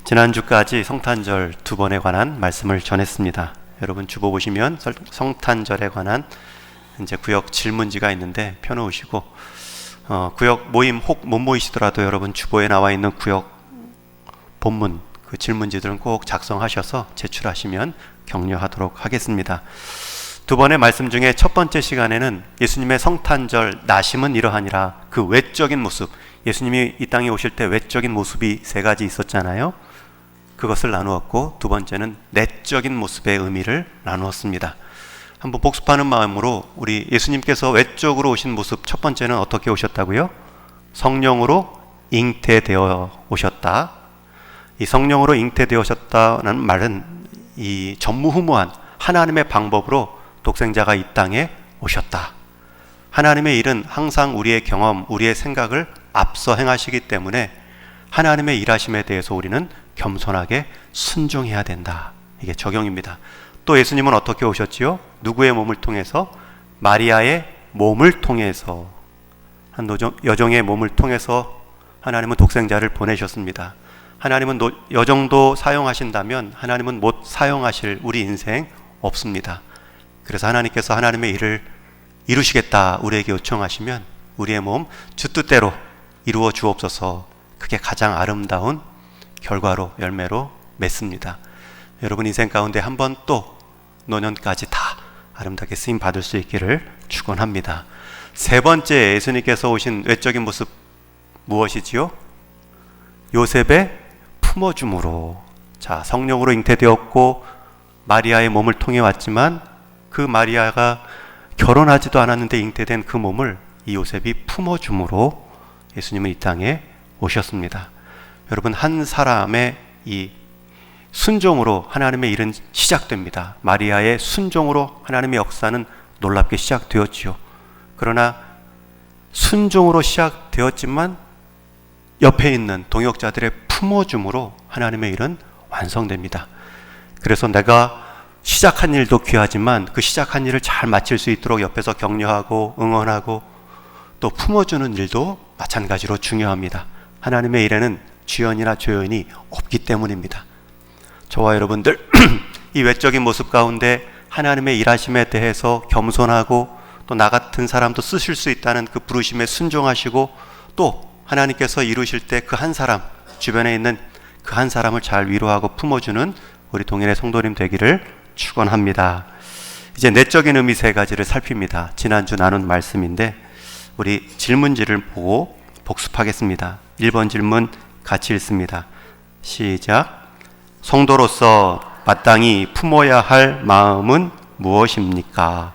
지난주까지 성탄절 두 번에 관한 말씀을 전했습니다. 여러분 주보 보시면 성탄절에 관한 이제 구역 질문지가 있는데 펴놓으시고 구역 모임 혹 못 모이시더라도 여러분 주보에 나와 있는 구역 본문 그 질문지들은 꼭 작성하셔서 제출하시면 격려하도록 하겠습니다. 두 번의 말씀 중에 첫 번째 시간에는 예수님의 성탄절 나심은 이러하니라, 그 외적인 모습, 예수님이 이 땅에 오실 때 외적인 모습이 세 가지 있었잖아요. 그것을 나누었고, 두 번째는 내적인 모습의 의미를 나누었습니다. 한번 복습하는 마음으로 우리 예수님께서 외적으로 오신 모습, 첫 번째는 어떻게 오셨다고요? 성령으로 잉태되어 오셨다. 이 성령으로 잉태되어 오셨다는 말은 이 전무후무한 하나님의 방법으로 독생자가 이 땅에 오셨다. 하나님의 일은 항상 우리의 경험, 우리의 생각을 앞서 행하시기 때문에 하나님의 일하심에 대해서 우리는 겸손하게 순종해야 된다. 이게 적용입니다. 또 예수님은 어떻게 오셨지요? 누구의 몸을 통해서? 마리아의 몸을 통해서, 한 여종의 몸을 통해서 하나님은 독생자를 보내셨습니다. 하나님은 여종도 사용하신다면 하나님은 못 사용하실 우리 인생 없습니다. 그래서 하나님께서 하나님의 일을 이루시겠다 우리에게 요청하시면 우리의 몸 주 뜻대로 이루어 주옵소서. 그게 가장 아름다운 결과로, 열매로 맺습니다. 여러분 인생 가운데 한 번 또 노년까지 다 아름답게 쓰임 받을 수 있기를 축원합니다. 세 번째 예수님께서 오신 외적인 모습 무엇이지요? 요셉의 품어줌으로. 자, 성령으로 잉태되었고 마리아의 몸을 통해 왔지만 그 마리아가 결혼하지도 않았는데 잉태된 그 몸을 이 요셉이 품어줌으로 예수님은 이 땅에 오셨습니다. 여러분, 한 사람의 이 순종으로 하나님의 일은 시작됩니다. 마리아의 순종으로 하나님의 역사는 놀랍게 시작되었지요. 그러나 순종으로 시작되었지만 옆에 있는 동역자들의 품어줌으로 하나님의 일은 완성됩니다. 그래서 내가 시작한 일도 귀하지만 그 시작한 일을 잘 마칠 수 있도록 옆에서 격려하고 응원하고 또 품어주는 일도 마찬가지로 중요합니다. 하나님의 일에는 주연이나 조연이 없기 때문입니다. 저와 여러분들 이 외적인 모습 가운데 하나님의 일하심에 대해서 겸손하고 또 나 같은 사람도 쓰실 수 있다는 그 부르심에 순종하시고 또 하나님께서 이루실 때 그 한 사람, 주변에 있는 그 한 사람을 잘 위로하고 품어주는 우리 동일의 성도님 되기를 축원합니다. 이제 내적인 의미 세 가지를 살핍니다. 지난주 나눈 말씀인데 우리 질문지를 보고 복습하겠습니다. 1번 질문 같이 읽습니다. 시작. 성도로서 마땅히 품어야 할 마음은 무엇입니까?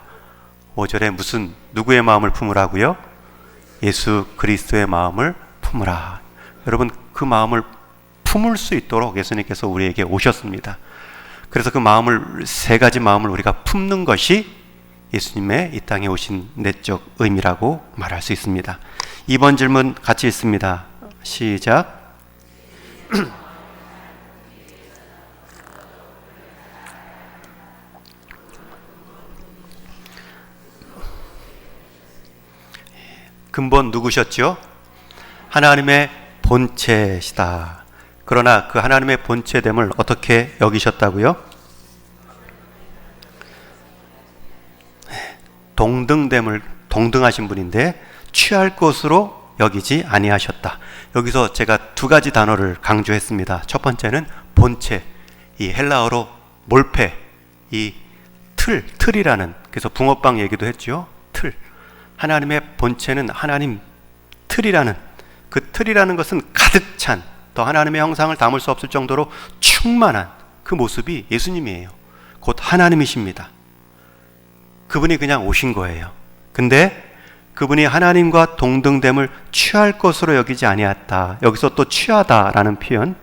5절에 누구의 마음을 품으라고요? 예수 그리스도의 마음을 품으라. 여러분, 그 마음을 품을 수 있도록 예수님께서 우리에게 오셨습니다. 그래서 그 마음을, 세 가지 마음을 우리가 품는 것이 예수님의 이 땅에 오신 내적 의미라고 말할 수 있습니다. 2번 질문 같이 읽습니다. 시작. 근본 누구셨죠? 하나님의 본체시다. 그러나 그 하나님의 본체됨을 어떻게 여기셨다고요? 동등하신 분인데 취할 것으로 여기지 아니하셨다. 여기서 제가 두 가지 단어를 강조했습니다. 첫 번째는 본체, 이 헬라어로 몰페, 이 틀이라는, 그래서 붕어빵 얘기도 했죠. 틀. 하나님의 본체는 하나님 틀이라는, 그 틀이라는 것은 가득 찬, 더 하나님의 형상을 담을 수 없을 정도로 충만한 그 모습이 예수님이에요. 곧 하나님이십니다. 그분이 그냥 오신 거예요. 근데 그분이 하나님과 동등됨을 취할 것으로 여기지 아니했다. 여기서 또 취하다라는 표현,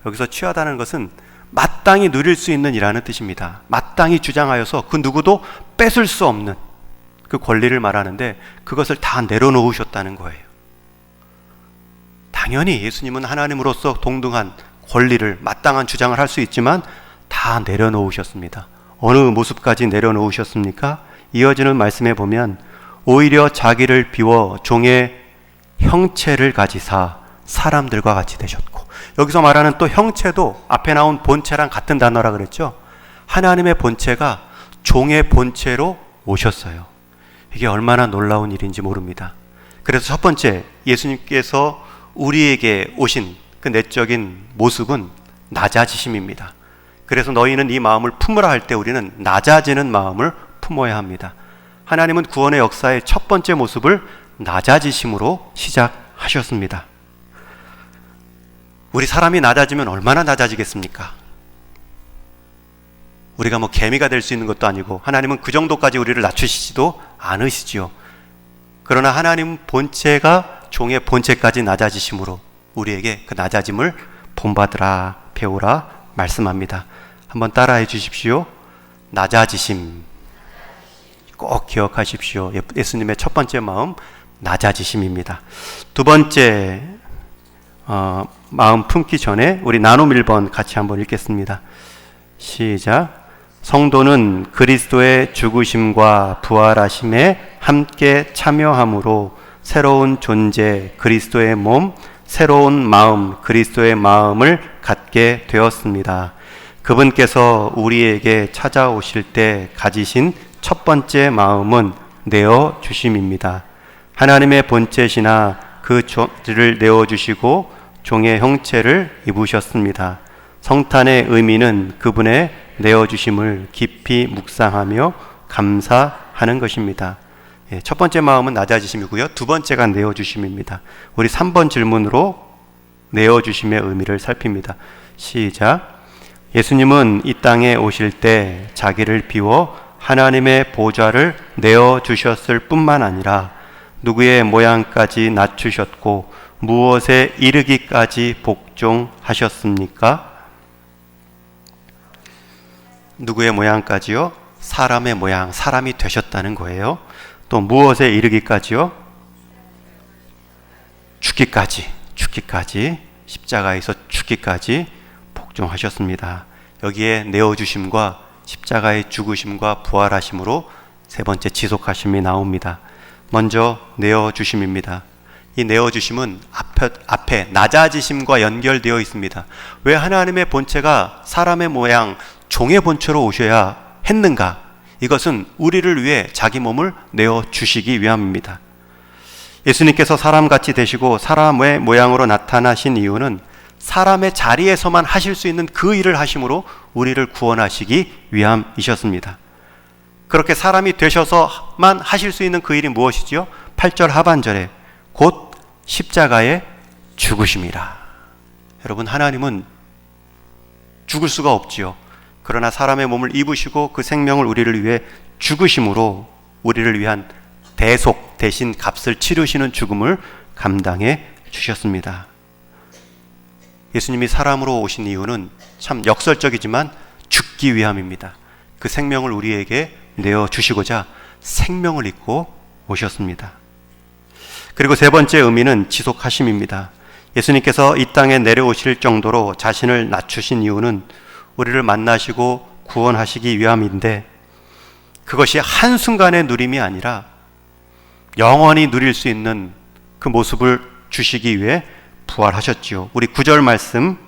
여기서 취하다는 것은 마땅히 누릴 수 있는 이라는 뜻입니다. 마땅히 주장하여서 그 누구도 뺏을 수 없는 그 권리를 말하는데 그것을 다 내려놓으셨다는 거예요. 당연히 예수님은 하나님으로서 동등한 권리를, 마땅한 주장을 할 수 있지만 다 내려놓으셨습니다. 어느 모습까지 내려놓으셨습니까? 이어지는 말씀에 보면 오히려 자기를 비워 종의 형체를 가지사 사람들과 같이 되셨고, 여기서 말하는 또 형체도 앞에 나온 본체랑 같은 단어라 그랬죠. 하나님의 본체가 종의 본체로 오셨어요. 이게 얼마나 놀라운 일인지 모릅니다. 그래서 첫 번째, 예수님께서 우리에게 오신 그 내적인 모습은 낮아지심입니다. 그래서 너희는 이 마음을 품으라 할 때 우리는 낮아지는 마음을 품어야 합니다. 하나님은 구원의 역사의 첫 번째 모습을 낮아지심으로 시작하셨습니다. 우리 사람이 낮아지면 얼마나 낮아지겠습니까? 우리가 뭐 개미가 될 수 있는 것도 아니고 하나님은 그 정도까지 우리를 낮추시지도 않으시지요. 그러나 하나님 본체가 종의 본체까지 낮아지심으로 우리에게 그 낮아짐을 본받으라, 배우라 말씀합니다. 한번 따라해 주십시오. 낮아지심. 꼭 기억하십시오. 예수님의 첫 번째 마음, 낮아지심입니다. 두 번째, 마음 품기 전에 우리 나눔 1번 같이 한번 읽겠습니다. 시작. 성도는 그리스도의 죽으심과 부활하심에 함께 참여함으로 새로운 존재, 그리스도의 몸, 새로운 마음, 그리스도의 마음을 갖게 되었습니다. 그분께서 우리에게 찾아오실 때 가지신 첫 번째 마음은 내어주심입니다. 하나님의 본체시나 그 존재를 내어주시고 종의 형체를 입으셨습니다. 성탄의 의미는 그분의 내어주심을 깊이 묵상하며 감사하는 것입니다. 첫 번째 마음은 낮아지심이고요. 두 번째가 내어주심입니다. 우리 3번 질문으로 내어주심의 의미를 살핍니다. 시작. 예수님은 이 땅에 오실 때 자기를 비워 하나님의 보좌를 내어주셨을 뿐만 아니라 누구의 모양까지 낮추셨고 무엇에 이르기까지 복종하셨습니까? 누구의 모양까지요? 사람의 모양, 사람이 되셨다는 거예요. 또 무엇에 이르기까지요? 죽기까지, 십자가에서 죽기까지 복종하셨습니다. 여기에 내어주심과 십자가의 죽으심과 부활하심으로 세 번째 지속하심이 나옵니다. 먼저 내어주심입니다. 이 내어주심은 앞에 낮아지심과 연결되어 있습니다. 왜 하나님의 본체가 사람의 모양, 종의 본체로 오셔야 했는가? 이것은 우리를 위해 자기 몸을 내어주시기 위함입니다. 예수님께서 사람같이 되시고 사람의 모양으로 나타나신 이유는 사람의 자리에서만 하실 수 있는 그 일을 하심으로 우리를 구원하시기 위함이셨습니다. 그렇게 사람이 되셔서만 하실 수 있는 그 일이 무엇이지요? 8절 하반절에 곧 십자가에 죽으심이라. 여러분, 하나님은 죽을 수가 없지요. 그러나 사람의 몸을 입으시고 그 생명을 우리를 위해 죽으심으로 우리를 위한 대속, 대신 값을 치르시는 죽음을 감당해 주셨습니다. 예수님이 사람으로 오신 이유는 참 역설적이지만 죽기 위함입니다. 그 생명을 우리에게 내어주시고자 생명을 입고 오셨습니다. 그리고 세 번째 의미는 지속하심입니다. 예수님께서 이 땅에 내려오실 정도로 자신을 낮추신 이유는 우리를 만나시고 구원하시기 위함인데, 그것이 한순간의 누림이 아니라 영원히 누릴 수 있는 그 모습을 주시기 위해 부활하셨지요. 우리 9절 말씀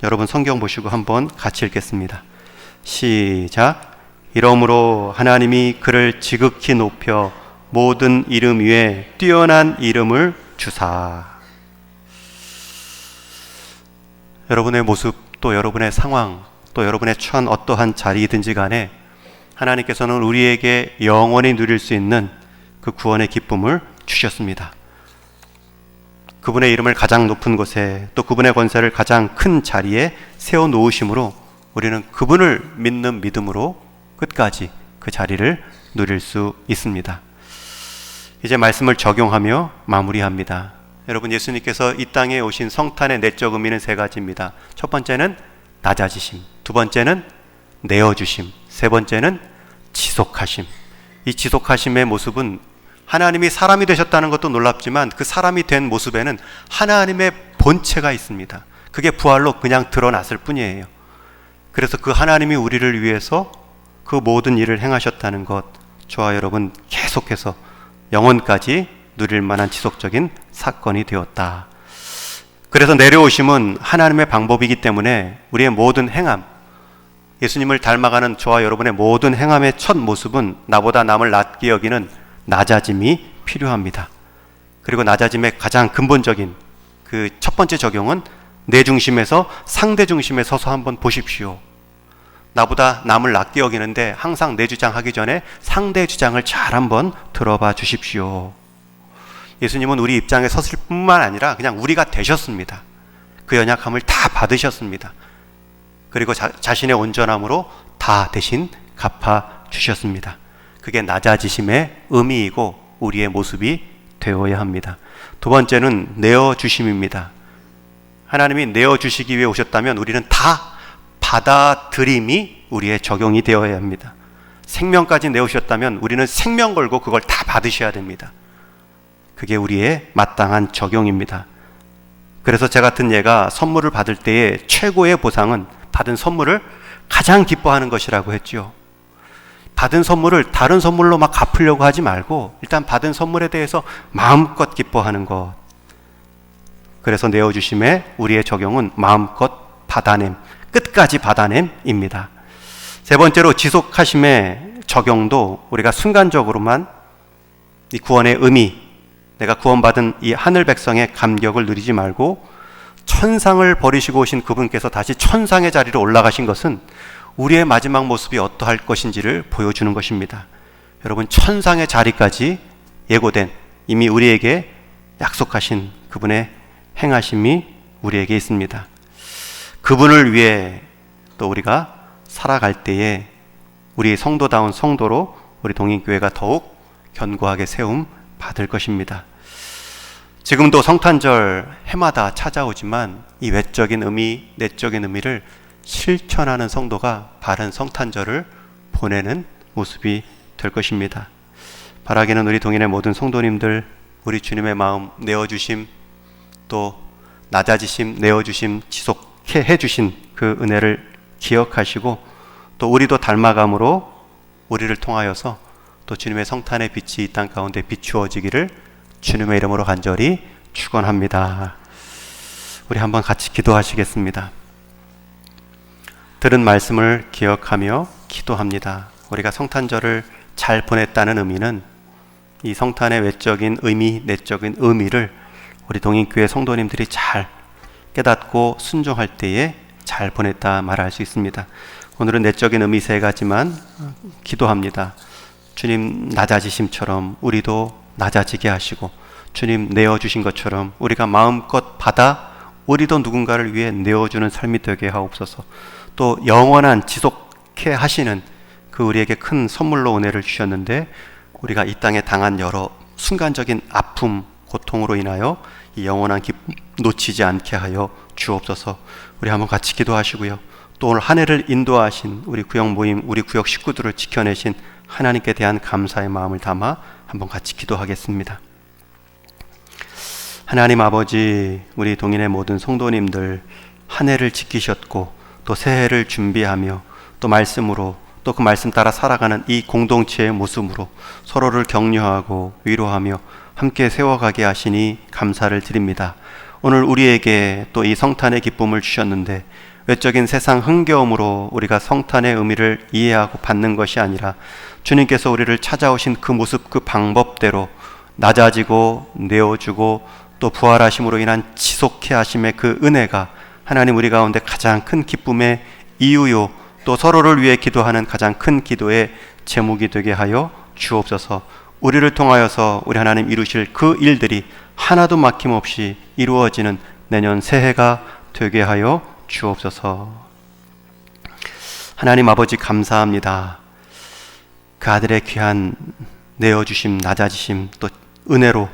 여러분 성경 보시고 한번 같이 읽겠습니다. 시작. 이러므로 하나님이 그를 지극히 높여 모든 이름 위에 뛰어난 이름을 주사. 여러분의 모습, 또 여러분의 상황, 또 여러분의 처한 어떠한 자리이든지 간에 하나님께서는 우리에게 영원히 누릴 수 있는 그 구원의 기쁨을 주셨습니다. 그분의 이름을 가장 높은 곳에, 또 그분의 권세를 가장 큰 자리에 세워놓으심으로 우리는 그분을 믿는 믿음으로 끝까지 그 자리를 누릴 수 있습니다. 이제 말씀을 적용하며 마무리합니다. 여러분, 예수님께서 이 땅에 오신 성탄의 내적 의미는 세 가지입니다. 첫 번째는 낮아지심, 두 번째는 내어주심, 세 번째는 지속하심. 이 지속하심의 모습은 하나님이 사람이 되셨다는 것도 놀랍지만 그 사람이 된 모습에는 하나님의 본체가 있습니다. 그게 부활로 그냥 드러났을 뿐이에요. 그래서 그 하나님이 우리를 위해서 그 모든 일을 행하셨다는 것, 저와 여러분 계속해서 영원까지 누릴 만한 지속적인 사건이 되었다. 그래서 내려오심은 하나님의 방법이기 때문에 우리의 모든 행함, 예수님을 닮아가는 저와 여러분의 모든 행함의 첫 모습은 나보다 남을 낮게 여기는 낮아짐이 필요합니다. 그리고 낮아짐의 가장 근본적인 그 첫 번째 적용은 내 중심에서 상대 중심에 서서 한번 보십시오. 나보다 남을 낮게 여기는데 항상 내 주장하기 전에 상대 주장을 잘 한번 들어봐 주십시오. 예수님은 우리 입장에 섰을 뿐만 아니라 그냥 우리가 되셨습니다. 그 연약함을 다 받으셨습니다. 그리고 자신의 온전함으로 다 대신 갚아 주셨습니다. 그게 낮아지심의 의미이고 우리의 모습이 되어야 합니다. 두 번째는 내어주심입니다. 하나님이 내어주시기 위해 오셨다면 우리는 다 받아들임이 우리의 적용이 되어야 합니다. 생명까지 내오셨다면 우리는 생명 걸고 그걸 다 받으셔야 됩니다. 그게 우리의 마땅한 적용입니다. 그래서 제 같은 예가 선물을 받을 때의 최고의 보상은 받은 선물을 가장 기뻐하는 것이라고 했죠. 받은 선물을 다른 선물로 막 갚으려고 하지 말고 일단 받은 선물에 대해서 마음껏 기뻐하는 것. 그래서 내어주심에 우리의 적용은 마음껏 받아냄, 끝까지 받아냄입니다. 세 번째로 지속하심의 적용도 우리가 순간적으로만 이 구원의 의미, 내가 구원받은 이 하늘 백성의 감격을 누리지 말고 천상을 버리시고 오신 그분께서 다시 천상의 자리로 올라가신 것은 우리의 마지막 모습이 어떠할 것인지를 보여주는 것입니다. 여러분, 천상의 자리까지 예고된 이미 우리에게 약속하신 그분의 행하심이 우리에게 있습니다. 그분을 위해 또 우리가 살아갈 때에 우리 성도다운 성도로 우리 동인교회가 더욱 견고하게 세움 받을 것입니다. 지금도 성탄절 해마다 찾아오지만 이 외적인 의미, 내적인 의미를 실천하는 성도가 바른 성탄절을 보내는 모습이 될 것입니다. 바라기는 우리 동인의 모든 성도님들, 우리 주님의 마음 내어주심, 또 낮아지심, 내어주심, 지속해 해주신 그 은혜를 기억하시고 또 우리도 닮아감으로 우리를 통하여서 또 주님의 성탄의 빛이 이 땅 가운데 비추어지기를 주님의 이름으로 간절히 축원합니다. 우리 한번 같이 기도하시겠습니다. 들은 말씀을 기억하며 기도합니다. 우리가 성탄절을 잘 보냈다는 의미는 이 성탄의 외적인 의미, 내적인 의미를 우리 동인교회 성도님들이 잘 깨닫고 순종할 때에 잘 보냈다 말할 수 있습니다. 오늘은 내적인 의미 세 가지만 기도합니다. 주님 낮아지심처럼 우리도 낮아지게 하시고 주님 내어주신 것처럼 우리가 마음껏 받아 우리도 누군가를 위해 내어주는 삶이 되게 하옵소서. 또 영원한 지속해 하시는 그 우리에게 큰 선물로 은혜를 주셨는데 우리가 이 땅에 당한 여러 순간적인 아픔, 고통으로 인하여 이 영원한 기쁨 놓치지 않게 하여 주옵소서. 우리 한번 같이 기도하시고요. 또 오늘 한 해를 인도하신 우리 구역 모임, 우리 구역 식구들을 지켜내신 하나님께 대한 감사의 마음을 담아 한번 같이 기도하겠습니다. 하나님 아버지, 우리 동인의 모든 성도님들 한 해를 지키셨고 또 새해를 준비하며 또 말씀으로 또 그 말씀 따라 살아가는 이 공동체의 모습으로 서로를 격려하고 위로하며 함께 세워가게 하시니 감사를 드립니다. 오늘 우리에게 또 이 성탄의 기쁨을 주셨는데 외적인 세상 흥겨움으로 우리가 성탄의 의미를 이해하고 받는 것이 아니라 주님께서 우리를 찾아오신 그 모습, 그 방법대로 낮아지고 내어주고 또 부활하심으로 인한 지속해 하심의 그 은혜가 하나님 우리 가운데 가장 큰 기쁨의 이유요, 또 서로를 위해 기도하는 가장 큰 기도의 제목이 되게 하여 주옵소서. 우리를 통하여서 우리 하나님 이루실 그 일들이 하나도 막힘없이 이루어지는 내년 새해가 되게 하여 주옵소서. 하나님 아버지 감사합니다. 그 아들의 귀한 내어주심, 낮아지심, 또 은혜로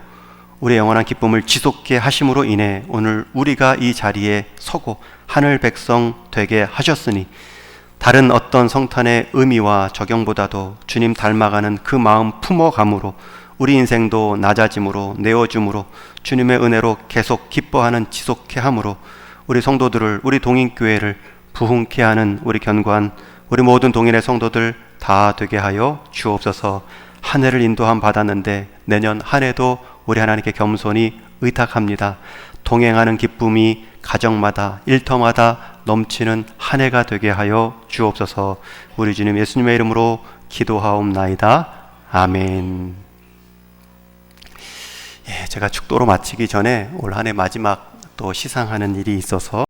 우리의 영원한 기쁨을 지속해 하심으로 인해 오늘 우리가 이 자리에 서고 하늘 백성 되게 하셨으니 다른 어떤 성탄의 의미와 적용보다도 주님 닮아가는 그 마음 품어감으로 우리 인생도 낮아짐으로 내어줌으로 주님의 은혜로 계속 기뻐하는 지속해 함으로 우리 성도들을, 우리 동인교회를 부흥케 하는 우리 견고한 우리 모든 동인의 성도들 다 되게 하여 주옵소서. 한 해를 인도함 받았는데 내년 한 해도 우리 하나님께 겸손히 의탁합니다. 동행하는 기쁨이 가정마다 일터마다 넘치는 한 해가 되게 하여 주옵소서. 우리 주님 예수님의 이름으로 기도하옵나이다. 아멘. 제가 축도로 마치기 전에 올 한 해 마지막 또 시상하는 일이 있어서